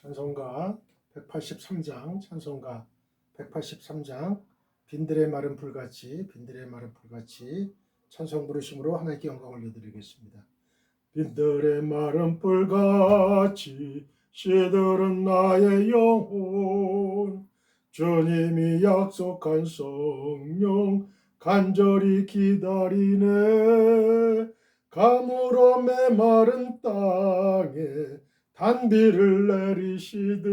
찬송가 183장, 찬송가 183장, 빈들의 마른 불같이, 빈들의 마른 불같이 찬송 부르심으로 하나님께 영광 올려드리겠습니다. 빈들의 마른 불같이 시들은 나의 영혼, 주님이 약속한 성령 간절히 기다리네. 가물어 메마른 땅에 단비를 내리시듯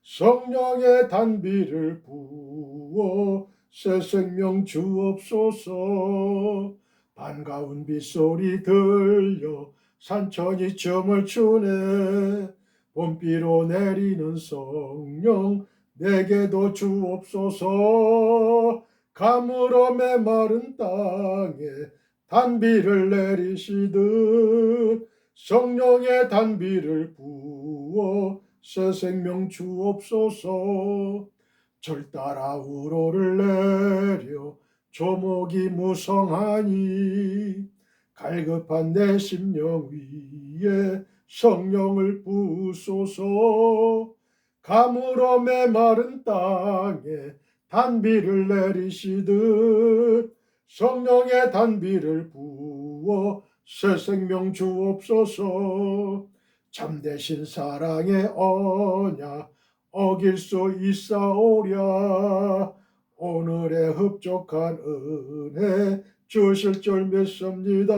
성령의 단비를 부어 새 생명 주옵소서. 반가운 빗소리 들려 산천이 춤을 추네. 봄비로 내리는 성령 내게도 주옵소서. 가물어 메마른 땅에 단비를 내리시듯 성령의 단비를 부어 새 생명 주옵소서. 절 따라 우로를 내려 조목이 무성하니 갈급한 내 심령 위에 성령을 부소서. 가물어 메마른 땅에 단비를 내리시듯 성령의 단비를 부어 새 생명 주옵소서. 참되신 사랑의 언약 어길 수 있사오랴. 오늘의 흡족한 은혜 주실 줄 믿습니다.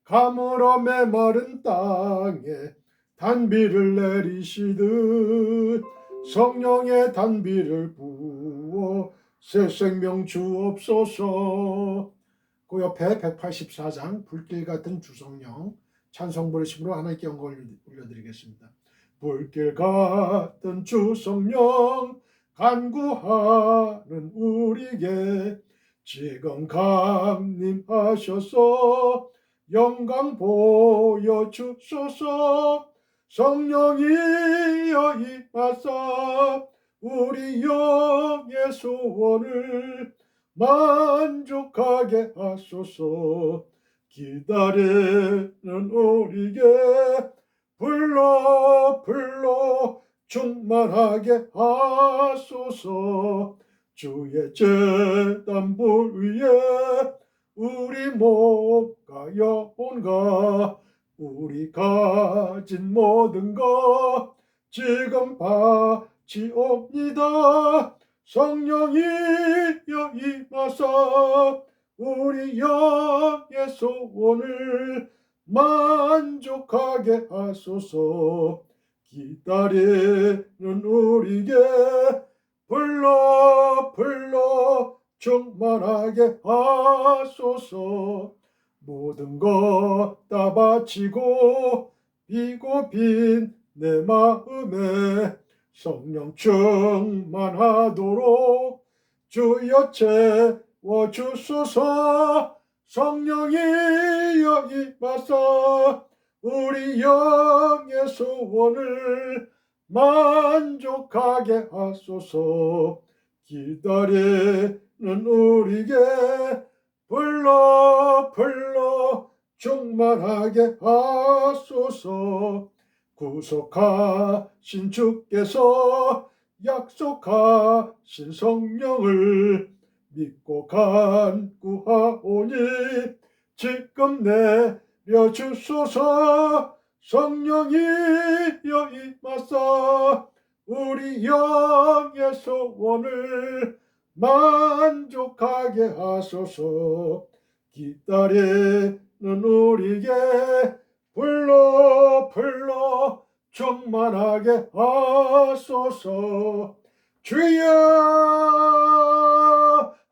가물어 메마른 땅에 단비를 내리시듯 성령의 단비를 부어 새 생명 주옵소서. 그 옆에 184장 불길 같은 주성령 찬송 부르심으로 하나님께 영광을 올려드리겠습니다. 불길 같은 주성령 간구하는 우리에게 지금 강림하셔서 영광 보여주소서. 성령이여 임하사 우리 영의 소원을 만족하게 하소서. 기다리는 우리에게 불러 충만하게 하소서. 주의 제단불 위에 우리 몸과 영혼과 우리 가진 모든 것 지금 바치옵니다. 성령이여 임하사 우리 영의 소원을 만족하게 하소서. 기다리는 우리에게 불러 충만하게 하소서. 모든 것 다 바치고 비고 빈 내 마음에 성령 충만하도록 주여 채워주소서. 성령이여 임하사 우리 영의 소원을 만족하게 하소서. 기다리는 우리에게 불러 충만하게 하소서. 구속하신 주께서 약속하신 성령을 믿고 간구하오니 지금 내려주소서. 성령이여 임하사 우리 영의 소원을 만족하게 하소서. 기다리는 우리에게 불러 충만하게 하소서. 주여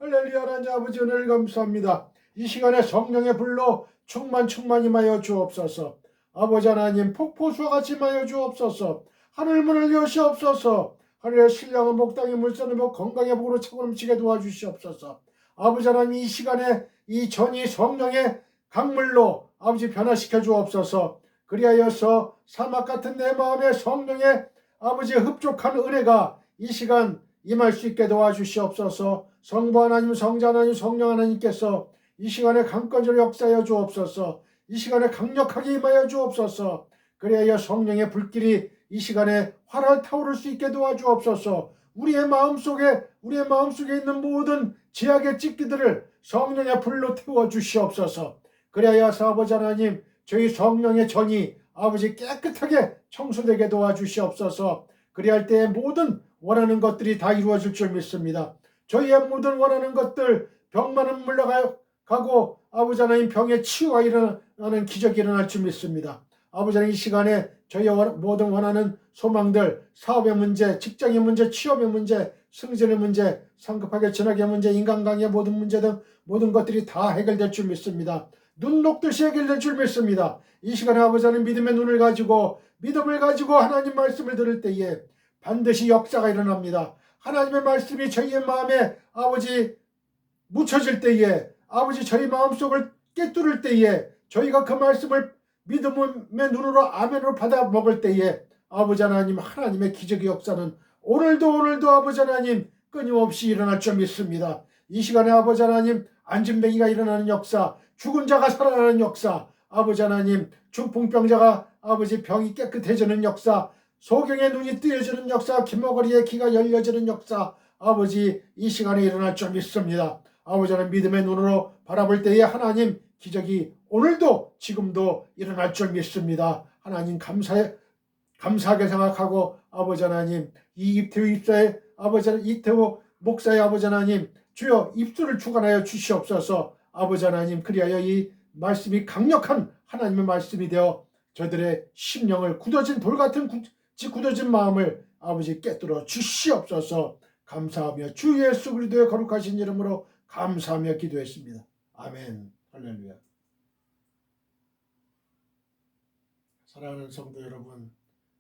할렐루야. 하나님 아버지 은혜를 감사합니다. 이 시간에 성령의 불로 충만히 임하여 주옵소서. 아버지 하나님 폭포수와 같이 임하여 주옵소서. 하늘문을 여시옵소서. 하늘의 신령한 목당이 물선을 복 건강의 복으로 차고 넘치게 도와주시옵소서. 아버지 하나님 이 시간에 이 전이 성령의 강물로 아버지 변화시켜 주옵소서. 그리하여서 사막 같은 내 마음에 성령의 아버지의 흡족한 은혜가 이 시간 임할 수 있게 도와주시옵소서. 성부 하나님, 성자 하나님, 성령 하나님께서 이 시간에 강건적으로 역사하여 주옵소서. 이 시간에 강력하게 임하여 주옵소서. 그래야 성령의 불길이 이 시간에 활활 타오를 수 있게 도와주옵소서. 우리의 마음속에 있는 모든 죄악의 찢기들을 성령의 불로 태워주시옵소서. 그래야서 아버지 하나님, 저희 성령의 전이 아버지 깨끗하게 청소되게 도와주시옵소서. 그리할 때에 모든 원하는 것들이 다 이루어질 줄 믿습니다. 저희의 모든 원하는 것들, 병만은 물러가고 아버지 하나님, 병의 치유가 일어나는 기적이 일어날 줄 믿습니다. 아버지 하나님, 이 시간에 저희의 모든 원하는 소망들, 사업의 문제, 직장의 문제, 취업의 문제, 승진의 문제, 성급하게 전학의 문제, 인간관계의 모든 문제 등 모든 것들이 다 해결될 줄 믿습니다. 눈 녹듯이 해결될 줄 믿습니다. 이 시간에 아버지 하나님, 믿음의 눈을 가지고 하나님 말씀을 들을 때에 반드시 역사가 일어납니다. 하나님의 말씀이 저희의 마음에 아버지 묻혀질 때에, 아버지 저희 마음속을 꿰뚫을 때에, 저희가 그 말씀을 믿음의 눈으로 아멘으로 받아 먹을 때에 아버지 하나님, 하나님의 기적의 역사는 오늘도 아버지 하나님 끊임없이 일어날 줄 믿습니다. 이 시간에 아버지 하나님, 안진뱅이가 일어나는 역사, 죽은 자가 살아나는 역사, 아버지 하나님, 중풍병자가 아버지 병이 깨끗해지는 역사, 소경의 눈이 뜨여지는 역사, 김어거리의 귀가 열려지는 역사, 아버지 이 시간에 일어날 줄 믿습니다. 아버지 하나님, 믿음의 눈으로 바라볼 때에 하나님 기적이 오늘도 지금도 일어날 줄 믿습니다. 하나님 감사하게 생각하고 아버지 하나님, 이 이태우 입사의 아버지 하나님, 이태우 목사의 아버지 하나님, 주여 입술을 주관하여 주시옵소서. 아버지 하나님, 그리하여 이 말씀이 강력한 하나님의 말씀이 되어 저들의 심령을 굳어진 돌같은 굳어진 마음을 아버지 깨뚫어 주시옵소서. 감사하며 주 예수 그리스도의 거룩하신 이름으로 감사하며 기도했습니다. 아멘. 할렐루야. 사랑하는 성도 여러분,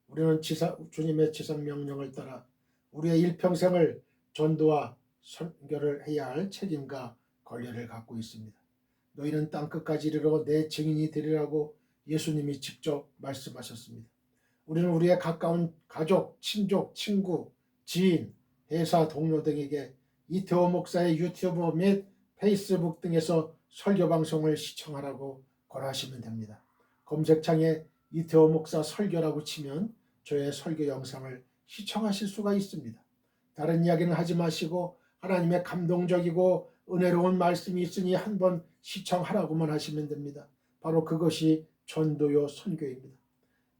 우리는 주님의 지상 명령을 따라 우리의 일평생을 전도와 선교를 해야 할 책임과 권리를 갖고 있습니다. 너희는 땅끝까지 이르러 내 증인이 되리라고 예수님이 직접 말씀하셨습니다. 우리는 우리의 가까운 가족, 친족, 친구, 지인, 회사 동료 등에게 이태호 목사의 유튜브 및 페이스북 등에서 설교 방송을 시청하라고 권하시면 됩니다. 검색창에 이태호 목사 설교라고 치면 저의 설교 영상을 시청하실 수가 있습니다. 다른 이야기는 하지 마시고 하나님의 감동적이고 은혜로운 말씀이 있으니 한번 시청하라고만 하시면 됩니다. 바로 그것이 전도요 선교입니다.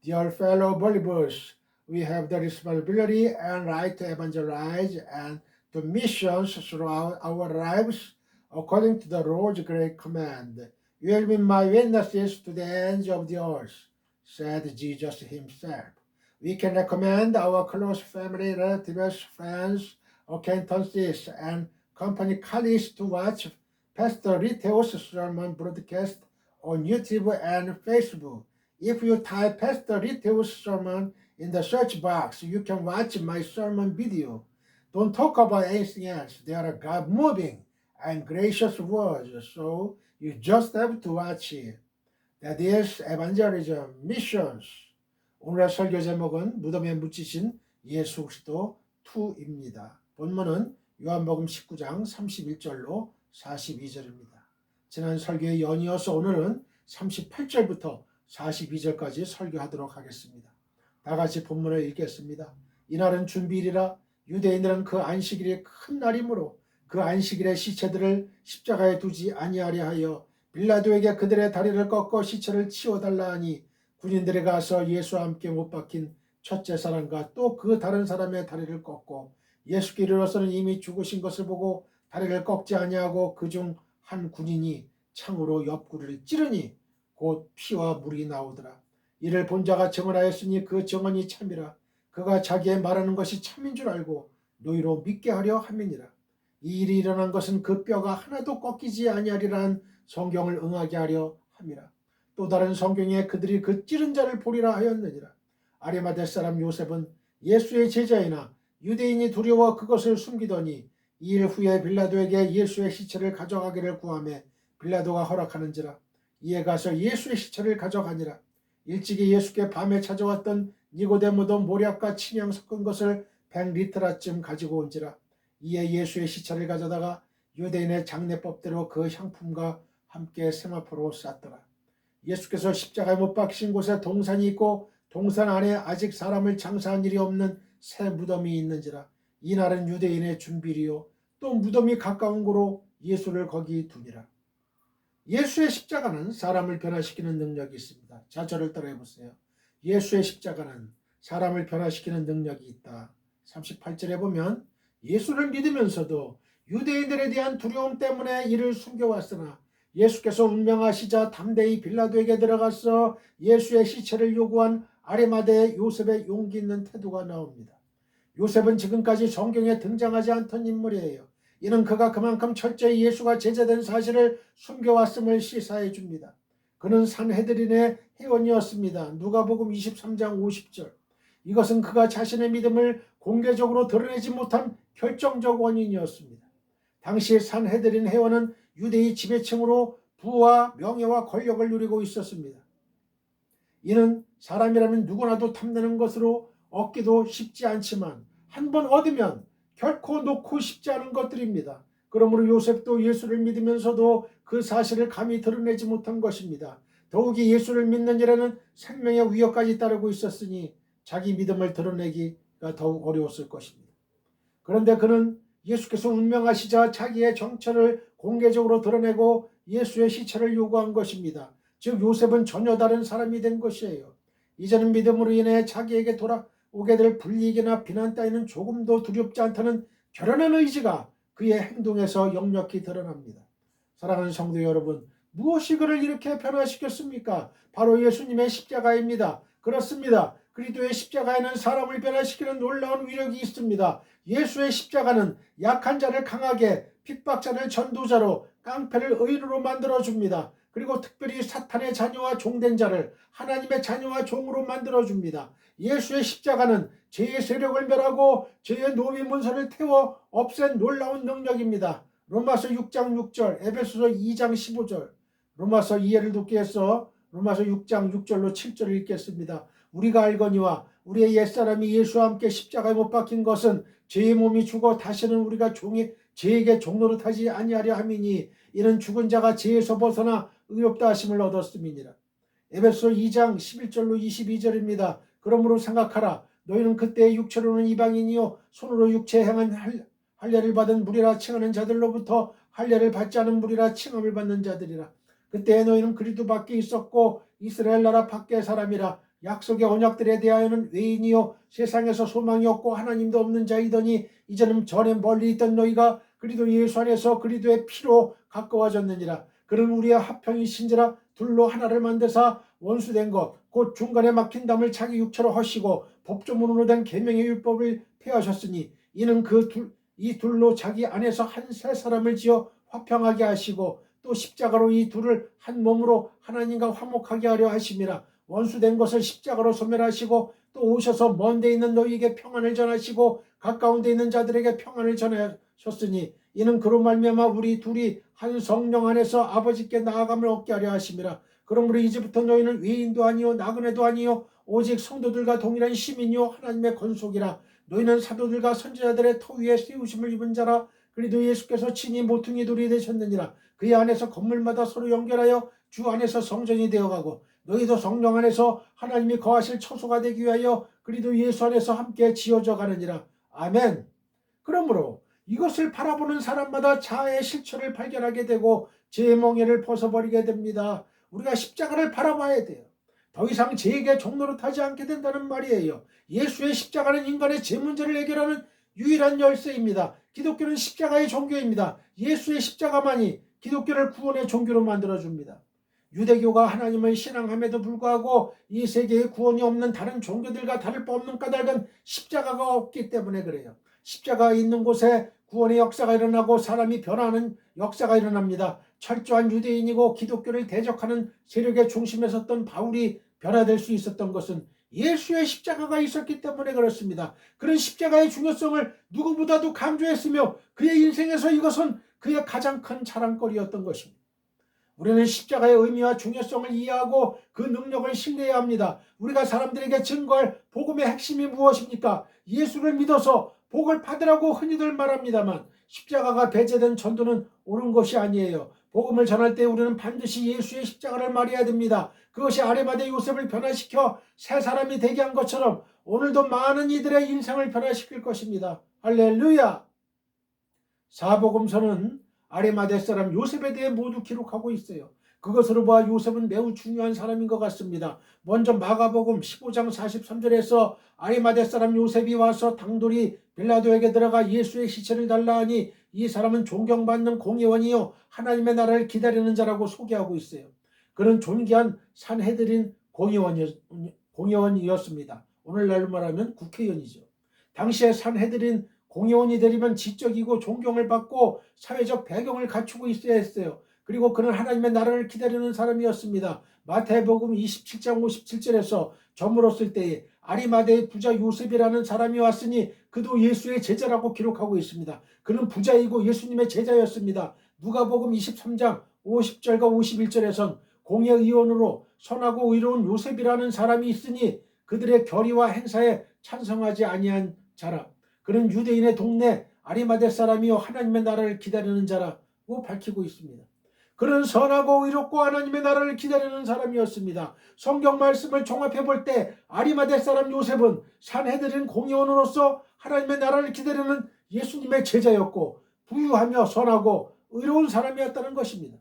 Dear fellow believers, we have the responsibility and right to evangelize and to missions throughout our lives according to the Lord's great command. You will be my witnesses to the ends of the earth, said Jesus himself. We can recommend our close family, relatives, friends, acquaintances, and company colleagues to watch Pastor Riteo's sermon broadcast on YouTube and Facebook. If you type Pastor Riteo's sermon in the search box, you can watch my sermon video. Don't talk about anything else. They are God-moving and gracious words, so you just have to watch it. That is evangelism, missions. 오늘의 설교 제목은 무덤에 묻히신 예수 그리스도 2입니다. 본문은 요한복음 19장 31절로 42절입니다. 지난 설교에 연이어서 오늘은 38절부터 42절까지 설교하도록 하겠습니다. 다 같이 본문을 읽겠습니다. 이날은 준비일이라 유대인들은 그 안식일이 큰 날이므로 그 안식일에 시체들을 십자가에 두지 아니하려 하여 빌라도에게 그들의 다리를 꺾어 시체를 치워달라 하니 군인들이 가서 예수와 함께 못 박힌 첫째 사람과 또 그 다른 사람의 다리를 꺾고 예수께 이르러서는 이미 죽으신 것을 보고 다리를 꺾지 아니하고 그중 한 군인이 창으로 옆구리를 찌르니 곧 피와 물이 나오더라. 이를 본 자가 증언하였으니 그 증언이 참이라. 그가 자기의 말하는 것이 참인 줄 알고 너희로 믿게 하려 함이니라. 이 일이 일어난 것은 그 뼈가 하나도 꺾이지 아니하리라는 성경을 응하게 하려 함이라. 또 다른 성경에 그들이 그 찌른 자를 보리라 하였느니라. 아리마대 사람 요셉은 예수의 제자이나 유대인이 두려워 그것을 숨기더니 2일 후에 빌라도에게 예수의 시체를 가져가기를 구하매 빌라도가 허락하는지라. 이에 가서 예수의 시체를 가져가니라. 일찍이 예수께 밤에 찾아왔던 니고데모도 모략과 침향 섞은 것을 100리터라쯤 가지고 온지라. 이에 예수의 시체를 가져다가 유대인의 장례법대로 그 향품과 함께 세마포로 쌌더라. 예수께서 십자가에 못 박히신 곳에 동산이 있고 동산 안에 아직 사람을 장사한 일이 없는 새 무덤이 있는지라. 이날은 유대인의 준비리요 또 무덤이 가까운 고로 예수를 거기 두니라. 예수의 십자가는 사람을 변화시키는 능력이 있습니다. 자, 저를 따라해 보세요. 예수의 십자가는 사람을 변화시키는 능력이 있다. 38절에 보면 예수를 믿으면서도 유대인들에 대한 두려움 때문에 이를 숨겨왔으나 예수께서 운명하시자 담대히 빌라도에게 들어가서 예수의 시체를 요구한 아리마대의 요셉의 용기 있는 태도가 나옵니다. 요셉은 지금까지 성경에 등장하지 않던 인물이에요. 이는 그가 그만큼 철저히 예수가 제자된 사실을 숨겨왔음을 시사해 줍니다. 그는 산헤드린의 회원이었습니다. 누가복음 23장 50절. 이것은 그가 자신의 믿음을 공개적으로 드러내지 못한 결정적 원인이었습니다. 당시 산헤드린 회원은 유대의 지배층으로 부와 명예와 권력을 누리고 있었습니다. 이는 사람이라면 누구나도 탐내는 것으로 얻기도 쉽지 않지만 한번 얻으면 결코 놓고 싶지 않은 것들입니다. 그러므로 요셉도 예수를 믿으면서도 그 사실을 감히 드러내지 못한 것입니다. 더욱이 예수를 믿는 일에는 생명의 위협까지 따르고 있었으니 자기 믿음을 드러내기가 더욱 어려웠을 것입니다. 그런데 그는 예수께서 운명하시자 자기의 정체를 공개적으로 드러내고 예수의 시체를 요구한 것입니다. 즉 요셉은 전혀 다른 사람이 된 것이에요. 이제는 믿음으로 인해 자기에게 돌아오게 될 불이익이나 비난 따위는 조금도 두렵지 않다는 결연한 의지가 그의 행동에서 역력히 드러납니다. 사랑하는 성도 여러분, 무엇이 그를 이렇게 변화시켰습니까? 바로 예수님의 십자가입니다. 그렇습니다. 그리스도의 십자가에는 사람을 변화시키는 놀라운 위력이 있습니다. 예수의 십자가는 약한 자를 강하게, 핍박자를 전도자로, 깡패를 의인으로 만들어줍니다. 그리고 특별히 사탄의 자녀와 종된 자를 하나님의 자녀와 종으로 만들어줍니다. 예수의 십자가는 죄의 세력을 멸하고 죄의 노비 문서를 태워 없앤 놀라운 능력입니다. 로마서 6장 6절, 에베소서 2장 15절, 로마서 이해를 돕기 위해서 로마서 6장 6절로 7절을 읽겠습니다. 우리가 알거니와 우리의 옛사람이 예수와 함께 십자가에 못 박힌 것은 죄의 몸이 죽어 다시는 우리가 죄에게 종노릇하지 아니하려 함이니 이는 죽은 자가 죄에서 벗어나 의롭다 하심을 얻었음이니라. 에베소 2장 11절로 22절입니다. 그러므로 생각하라. 너희는 그때의 육체로는 이방인이요 손으로 육체에 행한 할례를 받은 무리라 칭하는 자들로부터 할례를 받지 않은 무리라 칭함을 받는 자들이라. 그때 너희는 그리스도 밖에 있었고 이스라엘 나라 밖의 사람이라. 약속의 언약들에 대하여는 외인이요 세상에서 소망이 없고 하나님도 없는 자이더니 이제는 전에 멀리 있던 너희가 그리스도 예수 안에서 그리스도의 피로 가까워졌느니라. 그는 우리의 합형이신지라 둘로 하나를 만드사 원수된 것 곧 중간에 막힌 담을 자기 육체로 허시고 법조문으로 된 계명의 율법을 폐하셨으니 이는 이 둘로 자기 안에서 한 새 사람을 지어 화평하게 하시고 또 십자가로 이 둘을 한 몸으로 하나님과 화목하게 하려 하심이라. 원수된 것을 십자가로 소멸하시고 또 오셔서 먼 데 있는 너희에게 평안을 전하시고 가까운 데 있는 자들에게 평안을 전하셨으니 이는 그로 말미암아 우리 둘이 한 성령 안에서 아버지께 나아감을 얻게 하려 하심이라. 그러므로 이제부터 너희는 외인도 아니요 나그네도 아니요 오직 성도들과 동일한 시민이요 하나님의 권속이라. 너희는 사도들과 선지자들의 터 위에 세우심을 입은 자라. 그리도 예수께서 친히 모퉁이 돌이 되셨느니라. 그의 안에서 건물마다 서로 연결하여 주 안에서 성전이 되어가고 너희도 성령 안에서 하나님이 거하실 처소가 되기 위하여 그리도 예수 안에서 함께 지어져 가느니라. 아멘. 그러므로 이것을 바라보는 사람마다 자아의 실체를 발견하게 되고 죄의 멍에를 벗어버리게 됩니다. 우리가 십자가를 바라봐야 돼요. 더 이상 죄에게 종노릇하지 않게 된다는 말이에요. 예수의 십자가는 인간의 죄 문제를 해결하는 유일한 열쇠입니다. 기독교는 십자가의 종교입니다. 예수의 십자가만이 기독교를 구원의 종교로 만들어줍니다. 유대교가 하나님을 신앙함에도 불구하고 이 세계에 구원이 없는 다른 종교들과 다를 바 없는 까닭은 십자가가 없기 때문에 그래요. 십자가가 있는 곳에 구원의 역사가 일어나고 사람이 변화하는 역사가 일어납니다. 철저한 유대인이고 기독교를 대적하는 세력의 중심에 섰던 바울이 변화될 수 있었던 것은 예수의 십자가가 있었기 때문에 그렇습니다. 그런 십자가의 중요성을 누구보다도 강조했으며 그의 인생에서 이것은 그의 가장 큰 자랑거리였던 것입니다. 우리는 십자가의 의미와 중요성을 이해하고 그 능력을 신뢰해야 합니다. 우리가 사람들에게 증거할 복음의 핵심이 무엇입니까? 예수를 믿어서 복을 받으라고 흔히들 말합니다만 십자가가 배제된 전도는 옳은 것이 아니에요. 복음을 전할 때 우리는 반드시 예수의 십자가를 말해야 됩니다. 그것이 아리마대 요셉을 변화시켜 새 사람이 되게 한 것처럼 오늘도 많은 이들의 인생을 변화시킬 것입니다. 할렐루야! 사복음서는 아리마대 사람 요셉에 대해 모두 기록하고 있어요. 그것으로 보아 요셉은 매우 중요한 사람인 것 같습니다. 먼저 마가복음 15장 43절에서 아리마대 사람 요셉이 와서 당돌이 빌라도에게 들어가 예수의 시체를 달라 하니 이 사람은 존경받는 공의원이요 하나님의 나라를 기다리는 자라고 소개하고 있어요. 그는 존귀한 산헤드린 공의원이었습니다. 오늘날로 말하면 국회의원이죠. 당시에 산헤드린 공의원이 되려면 지적이고 존경을 받고 사회적 배경을 갖추고 있어야 했어요. 그리고 그는 하나님의 나라를 기다리는 사람이었습니다. 마태복음 27장 57절에서 저물었을 때에 아리마대의 부자 요셉이라는 사람이 왔으니 그도 예수의 제자라고 기록하고 있습니다. 그는 부자이고 예수님의 제자였습니다. 누가복음 23장 50절과 51절에선 공회의원으로 선하고 의로운 요셉이라는 사람이 있으니 그들의 결의와 행사에 찬성하지 아니한 자라. 그는 유대인의 동네 아리마대 사람이요 하나님의 나라를 기다리는 자라고 밝히고 있습니다. 그는 선하고 의롭고 하나님의 나라를 기다리는 사람이었습니다. 성경 말씀을 종합해 볼 때 아리마대 사람 요셉은 산헤드린 공의원으로서 하나님의 나라를 기다리는 예수님의 제자였고 부유하며 선하고 의로운 사람이었다는 것입니다.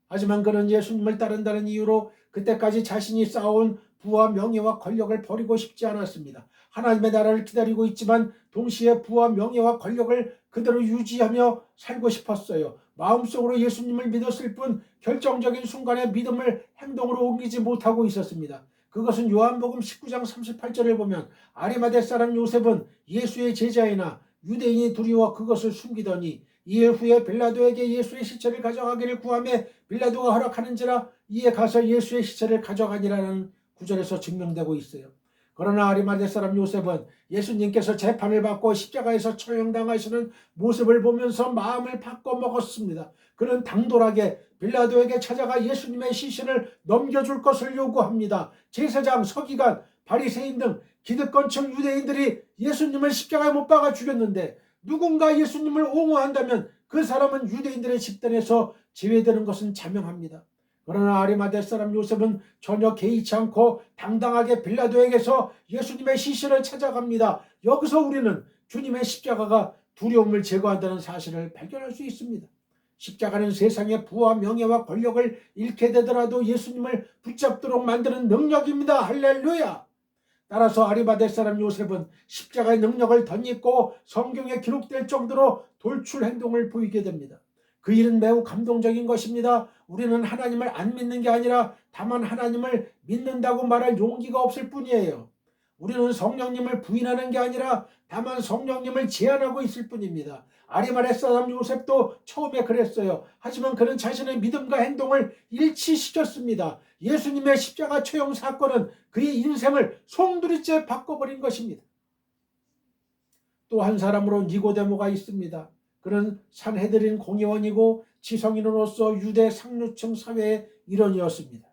하지만 그는 예수님을 따른다는 이유로 그때까지 자신이 쌓아온 부와 명예와 권력을 버리고 싶지 않았습니다. 하나님의 나라를 기다리고 있지만 동시에 부와 명예와 권력을 그대로 유지하며 살고 싶었어요. 마음속으로 예수님을 믿었을 뿐 결정적인 순간에 믿음을 행동으로 옮기지 못하고 있었습니다. 그것은 요한복음 19장 38절을 보면 아리마대 사람 요셉은 예수의 제자이나 유대인이 두려워 그것을 숨기더니 이해 후에 빌라도에게 예수의 시체를 가져가기를 구하며 빌라도가 허락하는지라 이에 가서 예수의 시체를 가져가니라는 구절에서 증명되고 있어요. 그러나 아리마대 사람 요셉은 예수님께서 재판을 받고 십자가에서 처형당하시는 모습을 보면서 마음을 바꿔 먹었습니다. 그는 당돌하게 빌라도에게 찾아가 예수님의 시신을 넘겨줄 것을 요구합니다. 제사장, 서기관, 바리새인 등 기득권층 유대인들이 예수님을 십자가에 못 박아 죽였는데 누군가 예수님을 옹호한다면 그 사람은 유대인들의 집단에서 제외되는 것은 자명합니다. 그러나 아리마대 사람 요셉은 전혀 개의치 않고 당당하게 빌라도에게서 예수님의 시신을 찾아갑니다. 여기서 우리는 주님의 십자가가 두려움을 제거한다는 사실을 발견할 수 있습니다. 십자가는 세상의 부와 명예와 권력을 잃게 되더라도 예수님을 붙잡도록 만드는 능력입니다. 할렐루야! 따라서 아리마대 사람 요셉은 십자가의 능력을 덧입고 성경에 기록될 정도로 돌출 행동을 보이게 됩니다. 그 일은 매우 감동적인 것입니다. 우리는 하나님을 안 믿는 게 아니라 다만 하나님을 믿는다고 말할 용기가 없을 뿐이에요. 우리는 성령님을 부인하는 게 아니라 다만 성령님을 제한하고 있을 뿐입니다. 아리마대 사람 요셉도 처음에 그랬어요. 하지만 그는 자신의 믿음과 행동을 일치시켰습니다. 예수님의 십자가 처형 사건은 그의 인생을 송두리째 바꿔버린 것입니다. 또 한 사람으로 니고데모가 있습니다. 그는 산헤드린 공의원이고 지성인으로서 유대 상류층 사회의 일원이었습니다.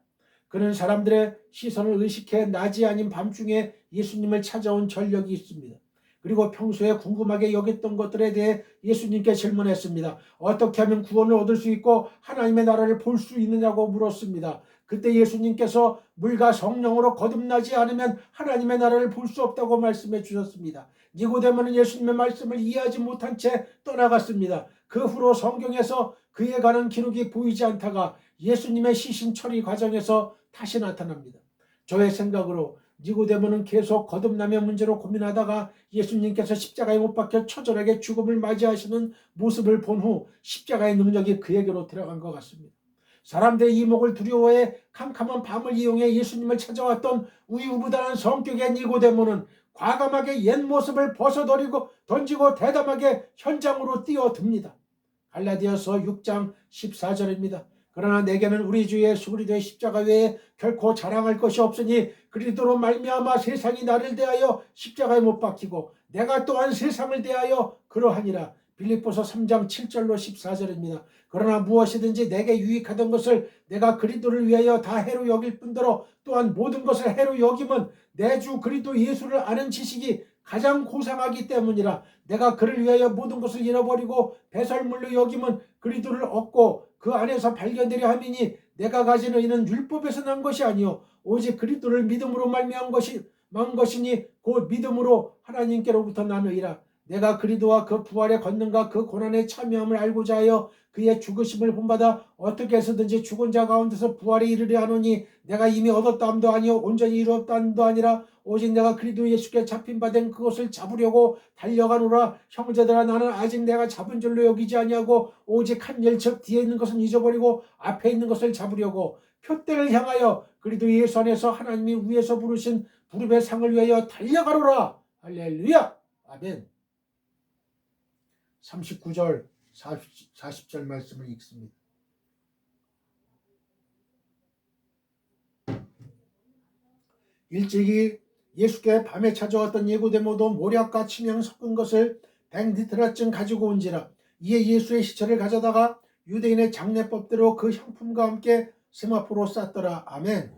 그는 사람들의 시선을 의식해 낮이 아닌 밤중에 예수님을 찾아온 전력이 있습니다. 그리고 평소에 궁금하게 여겼던 것들에 대해 예수님께 질문했습니다. 어떻게 하면 구원을 얻을 수 있고 하나님의 나라를 볼 수 있느냐고 물었습니다. 그때 예수님께서 물과 성령으로 거듭나지 않으면 하나님의 나라를 볼 수 없다고 말씀해 주셨습니다. 니고데모는 예수님의 말씀을 이해하지 못한 채 떠나갔습니다. 그 후로 성경에서 그에 관한 기록이 보이지 않다가 예수님의 시신 처리 과정에서 다시 나타납니다. 저의 생각으로 니고데모는 계속 거듭남의 문제로 고민하다가 예수님께서 십자가에 못 박혀 처절하게 죽음을 맞이하시는 모습을 본 후 십자가의 능력이 그에게로 들어간 것 같습니다. 사람들의 이목을 두려워해 캄캄한 밤을 이용해 예수님을 찾아왔던 우유부단한 성격의 니고데모는 과감하게 옛 모습을 벗어버리고 던지고 대담하게 현장으로 뛰어듭니다. 갈라디아서 6장 14절입니다. 그러나 내게는 우리 주 예수 그리스도의 십자가 외에 결코 자랑할 것이 없으니 그리스도로 말미암아 세상이 나를 대하여 십자가에 못 박히고 내가 또한 세상을 대하여 그러하니라. 빌립보서 3장 7절로 14절입니다. 그러나 무엇이든지 내게 유익하던 것을 내가 그리스도를 위하여 다 해로 여길 뿐더러 또한 모든 것을 해로 여김은 내 주 그리스도 예수를 아는 지식이 가장 고상하기 때문이라. 내가 그를 위하여 모든 것을 잃어버리고 배설물로 여김은 그리스도를 얻고 그 안에서 발견되려 함이니 내가 가진 의는 율법에서 난 것이 아니요 오직 그리스도를 믿음으로 말미암은 것이니 곧 믿음으로 하나님께로부터 난 의라. 내가 그리스도와 그 부활의 권능과 그 고난의 참여함을 알고자 하여 그의 죽으심을 본받아 어떻게 해서든지 죽은 자 가운데서 부활에 이르려 하노니 내가 이미 얻었다함도 아니요 온전히 이루었다함도 아니라 오직 내가 그리스도 예수께 잡힌 바 된 그것을 잡으려고 달려가노라. 형제들아 나는 아직 내가 잡은 줄로 여기지 아니하고 오직 한 일 즉 뒤에 있는 것은 잊어버리고 앞에 있는 것을 잡으려고 표대를 향하여 그리스도 예수 안에서 하나님이 위에서 부르신 부름의 상을 위하여 달려가노라. 할렐루야. 아멘. 39절 40절 말씀을 읽습니다. 일찍이 예수께 밤에 찾아왔던 니고데모도 모략과 침향 섞은 것을 100리터쯤 가지고 온지라. 이에 예수의 시체를 가져다가 유대인의 장례법대로 그 향품과 함께 세마포로 쌌더라. 아멘.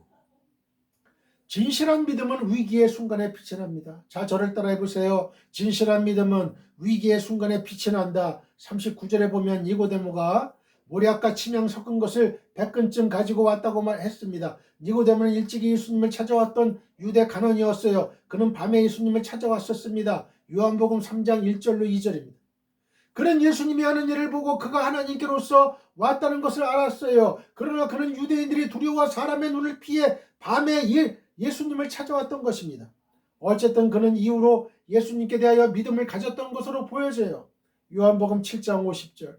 진실한 믿음은 위기의 순간에 빛이 납니다. 자, 저를 따라해 보세요. 진실한 믿음은 위기의 순간에 빛이 난다. 39절에 보면 니고데모가 모략과 침향 섞은 것을 100근쯤 가지고 왔다고 말했습니다. 니고데모는 일찍이 예수님을 찾아왔던 유대 간원이었어요. 그는 밤에 예수님을 찾아왔었습니다. 요한복음 3장 1절로 2절입니다. 그는 예수님이 하는 일을 보고 그가 하나님께로서 왔다는 것을 알았어요. 그러나 그는 유대인들이 두려워 사람의 눈을 피해 밤에 예수님을 찾아왔던 것입니다. 어쨌든 그는 이후로 예수님께 대하여 믿음을 가졌던 것으로 보여져요. 요한복음 7장 50절.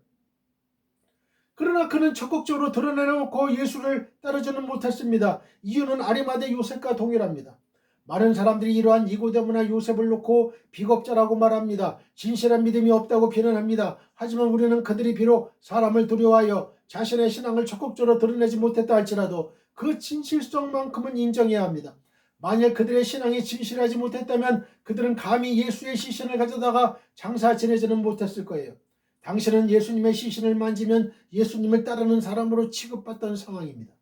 그러나 그는 적극적으로 드러내놓고 예수를 따르지는 못했습니다. 이유는 아리마대 요셉과 동일합니다. 많은 사람들이 이러한 니고데모나 요셉을 놓고 비겁자라고 말합니다. 진실한 믿음이 없다고 비난합니다. 하지만 우리는 그들이 비록 사람을 두려워하여 자신의 신앙을 적극적으로 드러내지 못했다 할지라도 그 진실성만큼은 인정해야 합니다. 만일 그들의 신앙이 진실하지 못했다면 그들은 감히 예수의 시신을 가져다가 장사 지내지는 못했을 거예요. 당신은 예수님의 시신을 만지면 예수님을 따르는 사람으로 취급받던 상황입니다.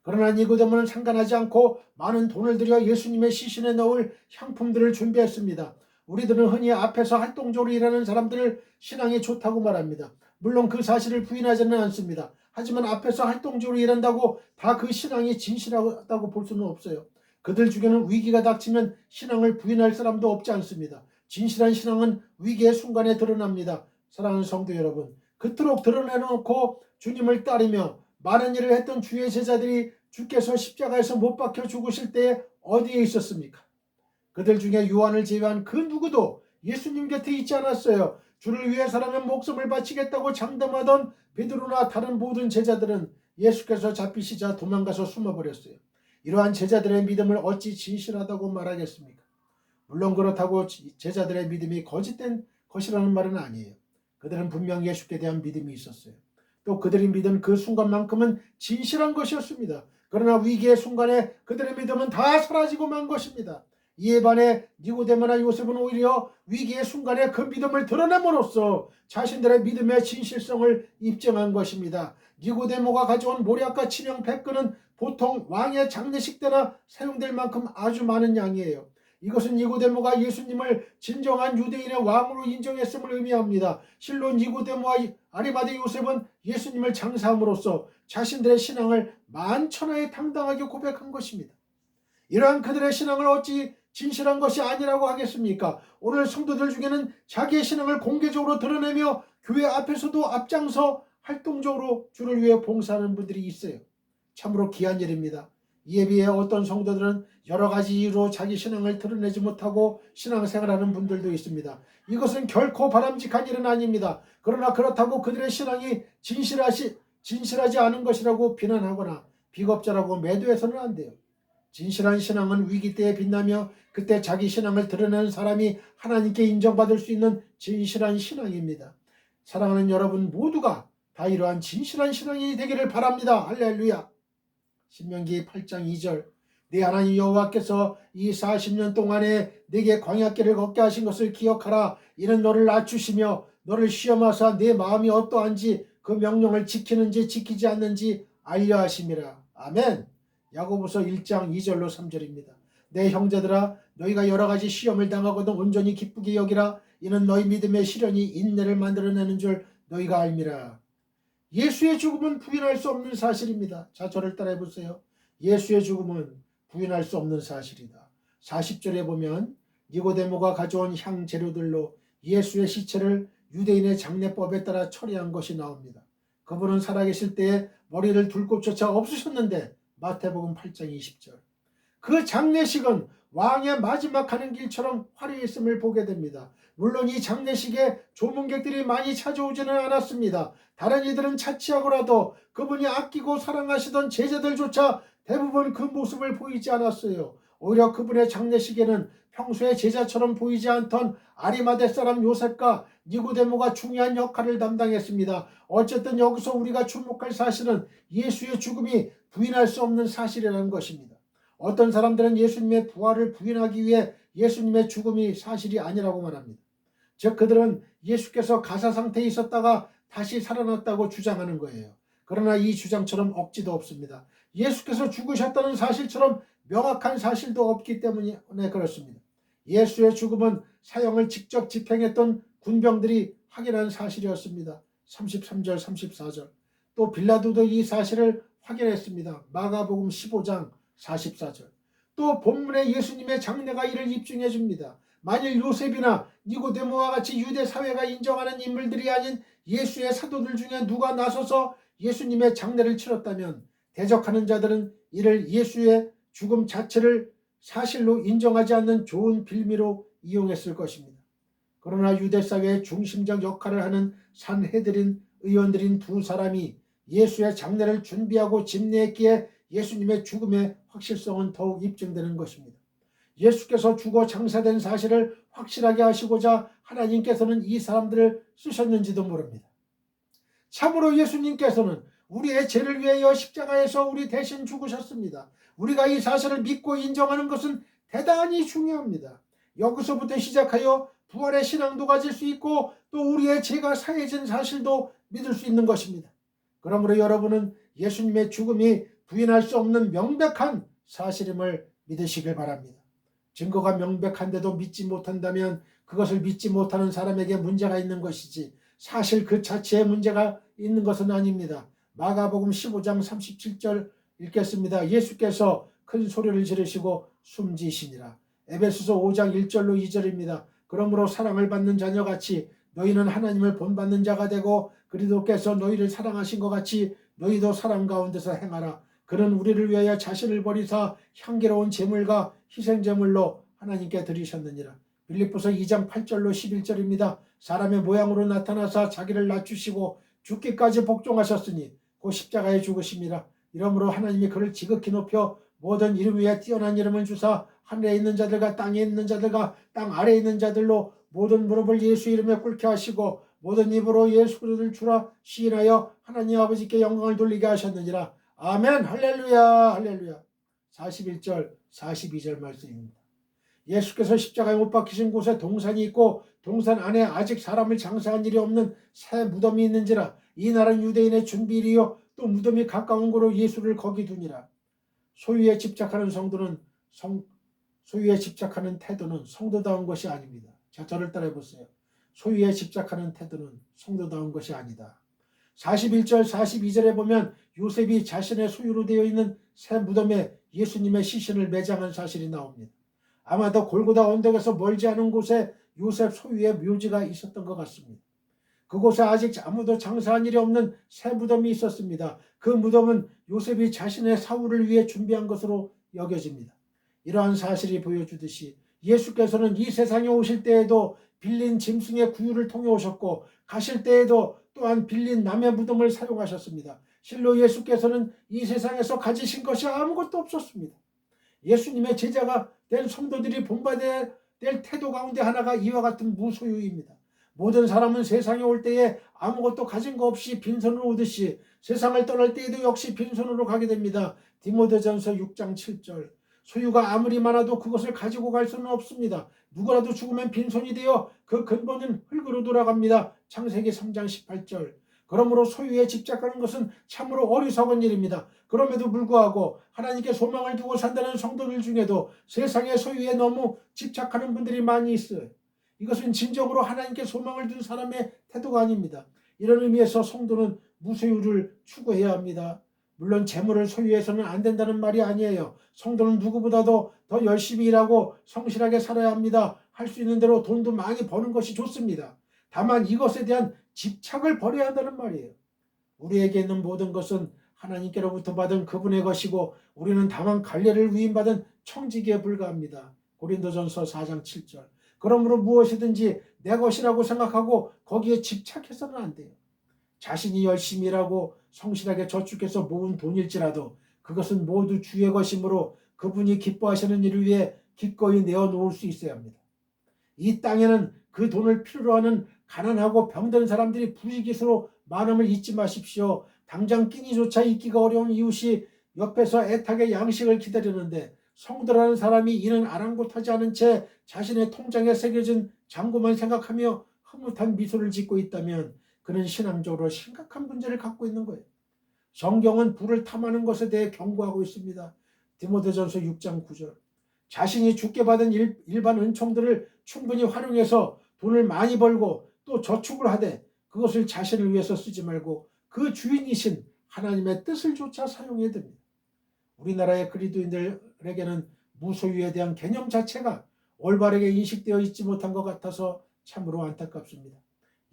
그러나 니고데모는 상관하지 않고 많은 돈을 들여 예수님의 시신에 넣을 향품들을 준비했습니다. 우리들은 흔히 앞에서 활동적으로 일하는 사람들을 신앙이 좋다고 말합니다. 물론 그 사실을 부인하지는 않습니다. 하지만 앞에서 활동적으로 일한다고 다 그 신앙이 진실하다고 볼 수는 없어요. 그들 중에는 위기가 닥치면 신앙을 부인할 사람도 없지 않습니다. 진실한 신앙은 위기의 순간에 드러납니다. 사랑하는 성도 여러분, 그토록 드러내놓고 주님을 따르며 많은 일을 했던 주의 제자들이 주께서 십자가에서 못 박혀 죽으실 때에 어디에 있었습니까? 그들 중에 요한을 제외한 그 누구도 예수님 곁에 있지 않았어요. 주를 위해서라면 목숨을 바치겠다고 장담하던 베드로나 다른 모든 제자들은 예수께서 잡히시자 도망가서 숨어버렸어요. 이러한 제자들의 믿음을 어찌 진실하다고 말하겠습니까? 물론 그렇다고 제자들의 믿음이 거짓된 것이라는 말은 아니에요. 그들은 분명 예수께 대한 믿음이 있었어요. 또 그들이 믿은 그 순간만큼은 진실한 것이었습니다. 그러나 위기의 순간에 그들의 믿음은 다 사라지고 만 것입니다. 이에 반해 니고데모나 요셉은 오히려 위기의 순간에 그 믿음을 드러냄으로써 자신들의 믿음의 진실성을 입증한 것입니다. 니고데모가 가져온 모략과 침향 100근은 보통 왕의 장례식 때나 사용될 만큼 아주 많은 양이에요. 이것은 니고데모가 예수님을 진정한 유대인의 왕으로 인정했음을 의미합니다. 실로 니고데모와 아리마대 요셉은 예수님을 장사함으로써 자신들의 신앙을 만천하에 당당하게 고백한 것입니다. 이러한 그들의 신앙을 어찌 진실한 것이 아니라고 하겠습니까? 오늘 성도들 중에는 자기의 신앙을 공개적으로 드러내며 교회 앞에서도 앞장서 활동적으로 주를 위해 봉사하는 분들이 있어요. 참으로 귀한 일입니다. 이에 비해 어떤 성도들은 여러 가지 이유로 자기 신앙을 드러내지 못하고 신앙생활하는 분들도 있습니다. 이것은 결코 바람직한 일은 아닙니다. 그러나 그렇다고 그들의 신앙이 진실하지 않은 것이라고 비난하거나 비겁자라고 매도해서는 안 돼요. 진실한 신앙은 위기 때에 빛나며 그때 자기 신앙을 드러내는 사람이 하나님께 인정받을 수 있는 진실한 신앙입니다. 사랑하는 여러분 모두가 다 이러한 진실한 신앙이 되기를 바랍니다. 할렐루야. 신명기 8장 2절. 네 하나님 여호와께서 이 40년 동안에 네게 광야길을 걷게 하신 것을 기억하라. 이는 너를 낮추시며 너를 시험하사 네 마음이 어떠한지 그 명령을 지키는지 지키지 않는지 알려 하심이라. 아멘. 야고보서 1장 2절로 3절입니다. 내 형제들아, 너희가 여러 가지 시험을 당하거든 온전히 기쁘게 여기라. 이는 너희 믿음의 시련이 인내를 만들어내는 줄 너희가 알미라. 예수의 죽음은 부인할 수 없는 사실입니다. 자, 저를 따라해 보세요. 예수의 죽음은 부인할 수 없는 사실이다. 40절에 보면 니고데모가 가져온 향 재료들로 예수의 시체를 유대인의 장례법에 따라 처리한 것이 나옵니다. 그분은 살아계실 때에 머리를 둘 곳조차 없으셨는데, 마태복음 8장 20절. 그 장례식은 왕의 마지막 가는 길처럼 화려했음을 보게 됩니다. 물론 이 장례식에 조문객들이 많이 찾아오지는 않았습니다. 다른 이들은 차치하고라도 그분이 아끼고 사랑하시던 제자들조차 대부분 그 모습을 보이지 않았어요. 오히려 그분의 장례식에는 평소에 제자처럼 보이지 않던 아리마대 사람 요셉과 니고데모가 중요한 역할을 담당했습니다. 어쨌든 여기서 우리가 주목할 사실은 예수의 죽음이 부인할 수 없는 사실이라는 것입니다. 어떤 사람들은 예수님의 부활을 부인하기 위해 예수님의 죽음이 사실이 아니라고 말합니다. 즉 그들은 예수께서 가사 상태에 있었다가 다시 살아났다고 주장하는 거예요. 그러나 이 주장처럼 억지도 없습니다. 예수께서 죽으셨다는 사실처럼 명확한 사실도 없기 때문에 그렇습니다. 예수의 죽음은 사형을 직접 집행했던 군병들이 확인한 사실이었습니다. 33절 34절. 또 빌라도도 이 사실을 확인했습니다. 마가복음 15장 44절. 또 본문에 예수님의 장례가 이를 입증해 줍니다. 만일 요셉이나 니고데모와 같이 유대 사회가 인정하는 인물들이 아닌 예수의 사도들 중에 누가 나서서 예수님의 장례를 치렀다면 대적하는 자들은 이를 예수의 죽음 자체를 사실로 인정하지 않는 좋은 빌미로 이용했을 것입니다. 그러나 유대 사회의 중심적 역할을 하는 산헤드린 의원들인 두 사람이 예수의 장례를 준비하고 집례했기에 예수님의 죽음의 확실성은 더욱 입증되는 것입니다. 예수께서 죽어 장사된 사실을 확실하게 하시고자 하나님께서는 이 사람들을 쓰셨는지도 모릅니다. 참으로 예수님께서는 우리의 죄를 위하여 십자가에서 우리 대신 죽으셨습니다. 우리가 이 사실을 믿고 인정하는 것은 대단히 중요합니다. 여기서부터 시작하여 부활의 신앙도 가질 수 있고 또 우리의 죄가 사해진 사실도 믿을 수 있는 것입니다. 그러므로 여러분은 예수님의 죽음이 부인할 수 없는 명백한 사실임을 믿으시길 바랍니다. 증거가 명백한데도 믿지 못한다면 그것을 믿지 못하는 사람에게 문제가 있는 것이지 사실 그 자체에 문제가 있는 것은 아닙니다. 마가복음 15장 37절 읽겠습니다. 예수께서 큰 소리를 지르시고 숨지시니라. 에베소서 5장 1절로 2절입니다. 그러므로 사랑을 받는 자녀같이 너희는 하나님을 본받는 자가 되고 그리스도께서 너희를 사랑하신 것 같이 너희도 사랑 가운데서 행하라. 그는 우리를 위하여 자신을 버리사 향기로운 제물과 희생제물로 하나님께 드리셨느니라. 빌립보서 2장 8절로 11절입니다. 사람의 모양으로 나타나사 자기를 낮추시고 죽기까지 복종하셨으니 곧 십자가에 죽으심이라. 이러므로 하나님이 그를 지극히 높여 모든 이름 위에 뛰어난 이름을 주사 하늘에 있는 자들과 땅에 있는 자들과 땅 아래에 있는 자들로 모든 무릎을 예수 이름에 꿇게 하시고 모든 입으로 예수 그리스도를 주라 시인하여 하나님 아버지께 영광을 돌리게 하셨느니라. 아멘. 할렐루야 할렐루야. 41절 42절 말씀입니다. 예수께서 십자가에 못 박히신 곳에 동산이 있고 동산 안에 아직 사람을 장사한 일이 없는 새 무덤이 있는지라. 이 날은 유대인의 준비일이요 또 무덤이 가까운 곳으로 예수를 거기 두니라. 소유에 집착하는 태도는 성도다운 것이 아닙니다. 자, 저를 따라해 보세요. 소유에 집착하는 태도는 성도다운 것이 아니다. 41절 42절에 보면 요셉이 자신의 소유로 되어 있는 새 무덤에 예수님의 시신을 매장한 사실이 나옵니다. 아마도 골고다 언덕에서 멀지 않은 곳에 요셉 소유의 묘지가 있었던 것 같습니다. 그곳에 아직 아무도 장사한 일이 없는 새 무덤이 있었습니다. 그 무덤은 요셉이 자신의 사후를 위해 준비한 것으로 여겨집니다. 이러한 사실이 보여주듯이 예수께서는 이 세상에 오실 때에도 빌린 짐승의 구유를 통해 오셨고 가실 때에도 또한 빌린 남의 무덤을 사용하셨습니다. 실로 예수께서는 이 세상에서 가지신 것이 아무것도 없었습니다. 예수님의 제자가 된 성도들이 본받아야 될 태도 가운데 하나가 이와 같은 무소유입니다. 모든 사람은 세상에 올 때에 아무것도 가진 거 없이 빈손으로 오듯이 세상을 떠날 때에도 역시 빈손으로 가게 됩니다. 디모데전서 6장 7절. 소유가 아무리 많아도 그것을 가지고 갈 수는 없습니다. 누구라도 죽으면 빈손이 되어 그 근본은 흙으로 돌아갑니다. 창세기 3장 18절. 그러므로 소유에 집착하는 것은 참으로 어리석은 일입니다. 그럼에도 불구하고 하나님께 소망을 두고 산다는 성도들 중에도 세상의 소유에 너무 집착하는 분들이 많이 있어요. 이것은 진정으로 하나님께 소망을 둔 사람의 태도가 아닙니다. 이런 의미에서 성도는 무소유를 추구해야 합니다. 물론 재물을 소유해서는 안 된다는 말이 아니에요. 성도는 누구보다도 더 열심히 일하고 성실하게 살아야 합니다. 할 수 있는 대로 돈도 많이 버는 것이 좋습니다. 다만 이것에 대한 집착을 버려야 한다는 말이에요. 우리에게 있는 모든 것은 하나님께로부터 받은 그분의 것이고 우리는 다만 관례를 위임받은 청지기에 불과합니다. 고린도전서 4장 7절. 그러므로 무엇이든지 내 것이라고 생각하고 거기에 집착해서는 안 돼요. 자신이 열심히 일하고 성실하게 저축해서 모은 돈일지라도 그것은 모두 주의 것이므로 그분이 기뻐하시는 일을 위해 기꺼이 내어놓을 수 있어야 합니다. 이 땅에는 그 돈을 필요로 하는 가난하고 병든 사람들이 부지기수로 많음을 잊지 마십시오. 당장 끼니조차 잊기가 어려운 이웃이 옆에서 애타게 양식을 기다리는데 성도라는 사람이 이는 아랑곳하지 않은 채 자신의 통장에 새겨진 잔고만 생각하며 흐뭇한 미소를 짓고 있다면 그는 신앙적으로 심각한 문제를 갖고 있는 거예요. 성경은 부를 탐하는 것에 대해 경고하고 있습니다. 디모데전서 6장 9절. 자신이 주께 받은 일반 은총들을 충분히 활용해서 돈을 많이 벌고 또 저축을 하되 그것을 자신을 위해서 쓰지 말고 그 주인이신 하나님의 뜻을 조차 사용해야 됩니다. 우리나라의 그리스도인들에게는 무소유에 대한 개념 자체가 올바르게 인식되어 있지 못한 것 같아서 참으로 안타깝습니다.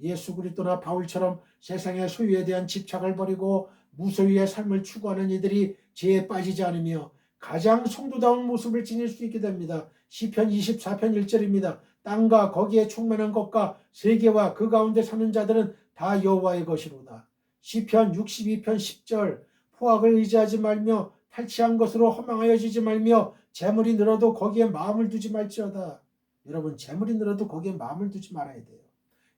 예수 그리스도나 바울처럼 세상의 소유에 대한 집착을 버리고 무소유의 삶을 추구하는 이들이 죄에 빠지지 않으며 가장 성도다운 모습을 지닐 수 있게 됩니다. 시편 24편 1절입니다. 땅과 거기에 충만한 것과 세계와 그 가운데 사는 자들은 다 여호와의 것이로다. 시편 62편 10절. 포악을 의지하지 말며 탈취한 것으로 허망하여지지 말며 재물이 늘어도 거기에 마음을 두지 말지어다. 여러분, 재물이 늘어도 거기에 마음을 두지 말아야 돼요.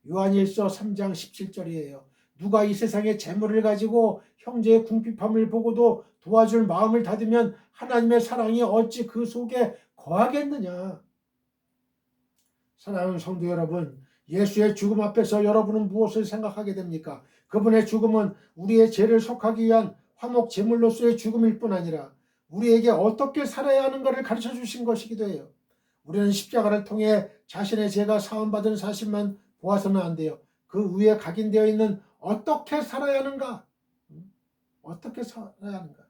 요한일서 3장 17절이에요. 누가 이 세상의 재물을 가지고 형제의 궁핍함을 보고도 도와줄 마음을 닫으면 하나님의 사랑이 어찌 그 속에 거하겠느냐. 사랑하는 성도 여러분, 예수의 죽음 앞에서 여러분은 무엇을 생각하게 됩니까? 그분의 죽음은 우리의 죄를 속하기 위한 화목 제물로서의 죽음일 뿐 아니라 우리에게 어떻게 살아야 하는가를 가르쳐 주신 것이기도 해요. 우리는 십자가를 통해 자신의 죄가 사함받은 사실만 보아서는 안 돼요. 그 위에 각인되어 있는 어떻게 살아야 하는가? 어떻게 살아야 하는가?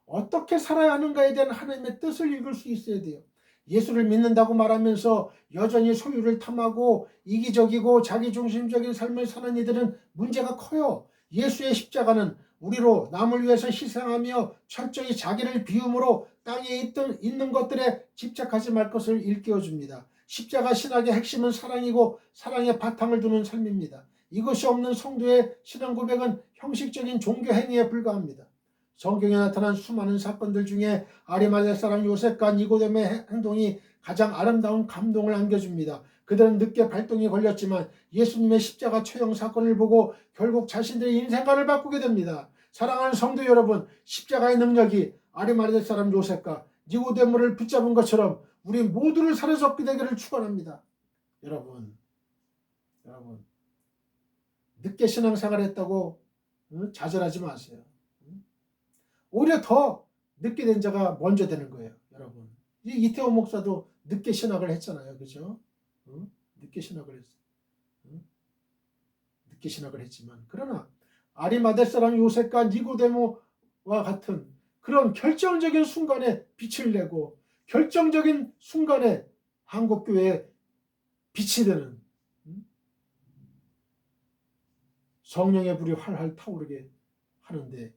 어떻게 살아야 하는가에 대한 하나님의 뜻을 읽을 수 있어야 돼요. 예수를 믿는다고 말하면서 여전히 소유를 탐하고 이기적이고 자기중심적인 삶을 사는 이들은 문제가 커요. 예수의 십자가는 우리로 남을 위해서 희생하며 철저히 자기를 비움으로 땅에 있는 것들에 집착하지 말 것을 일깨워줍니다. 십자가 신학의 핵심은 사랑이고 사랑의 바탕을 두는 삶입니다. 이것이 없는 성도의 신앙 고백은 형식적인 종교 행위에 불과합니다. 성경에 나타난 수많은 사건들 중에 아리마대 사람 요셉과 니고데모의 행동이 가장 아름다운 감동을 안겨줍니다. 그들은 늦게 발동이 걸렸지만 예수님의 십자가 처형 사건을 보고 결국 자신들의 인생관을 바꾸게 됩니다. 사랑하는 성도 여러분, 십자가의 능력이 아리마대 사람 요셉과 니고데모를 붙잡은 것처럼 우리 모두를 사로잡게 되기를 축원합니다. 여러분, 늦게 신앙생활 했다고 좌절하지 마세요. 오히려 더 늦게 된 자가 먼저 되는 거예요, 여러분. 이태원 목사도 늦게 신학을 했잖아요, 그죠? 늦게 신학을 했어요. 늦게 신학을 했지만, 그러나 아리마대 사람 요셉과 니고데모와 같은 그런 결정적인 순간에 빛을 내고 결정적인 순간에 한국교회에 빛이 되는 성령의 불이 활활 타오르게 하는데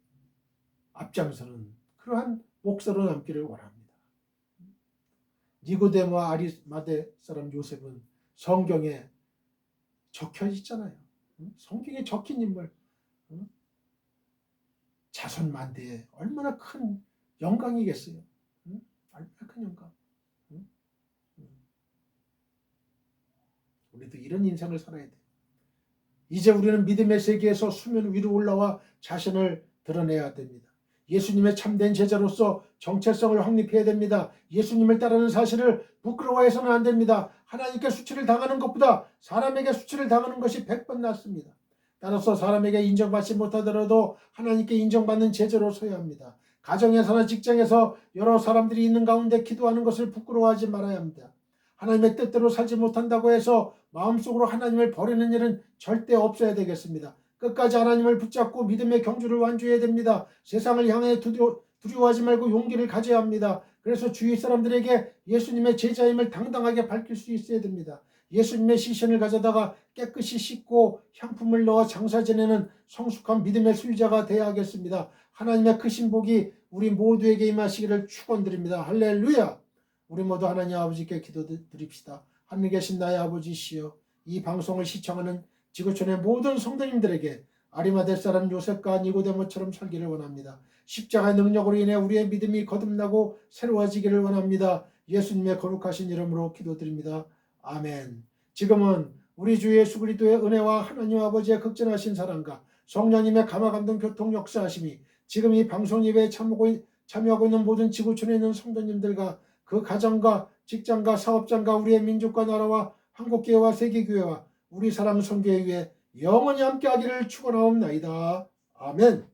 앞장서는 그러한 목사로 남기를 원합니다. 니고데모와 아리마대 사람 요셉은 성경에 적혀 있잖아요. 성경에 적힌 인물, 자손 만대에 얼마나 큰 영광이겠어요. 얼마나 큰 영광. 우리도 이런 인생을 살아야 돼요. 이제 우리는 믿음의 세계에서 수면 위로 올라와 자신을 드러내야 됩니다. 예수님의 참된 제자로서 정체성을 확립해야 됩니다. 예수님을 따르는 사실을 부끄러워해서는 안 됩니다. 하나님께 수치를 당하는 것보다 사람에게 수치를 당하는 것이 100번 낫습니다. 따라서 사람에게 인정받지 못하더라도 하나님께 인정받는 제자로 서야 합니다. 가정에서나 직장에서 여러 사람들이 있는 가운데 기도하는 것을 부끄러워하지 말아야 합니다. 하나님의 뜻대로 살지 못한다고 해서 마음속으로 하나님을 버리는 일은 절대 없어야 되겠습니다. 끝까지 하나님을 붙잡고 믿음의 경주를 완주해야 됩니다. 세상을 향해 두려워하지 말고 용기를 가져야 합니다. 그래서 주위 사람들에게 예수님의 제자임을 당당하게 밝힐 수 있어야 됩니다. 예수님의 시신을 가져다가 깨끗이 씻고 향품을 넣어 장사 지내는 성숙한 믿음의 수유자가 되어야 하겠습니다. 하나님의 크신 복이 우리 모두에게 임하시기를 축원드립니다. 할렐루야. 우리 모두 하나님 아버지께 기도드립시다. 하늘에 계신 나의 아버지시여, 이 방송을 시청하는 지구촌의 모든 성도님들에게 아리마대 사람 요셉과 니고데모처럼 살기를 원합니다. 십자가의 능력으로 인해 우리의 믿음이 거듭나고 새로워지기를 원합니다. 예수님의 거룩하신 이름으로 기도드립니다. 아멘. 지금은 우리 주 예수 그리스도의 은혜와 하나님 아버지의 극진하신 사랑과 성령님의 감화감동 교통 역사하심이 지금 이 방송 예배에 참여하고 있는 모든 지구촌에 있는 성도님들과 그 가정과 직장과 사업장과 우리의 민족과 나라와 한국교회와 세계교회와 우리 사랑 선교회 위에 영원히 함께하기를 축원하옵나이다. 아멘.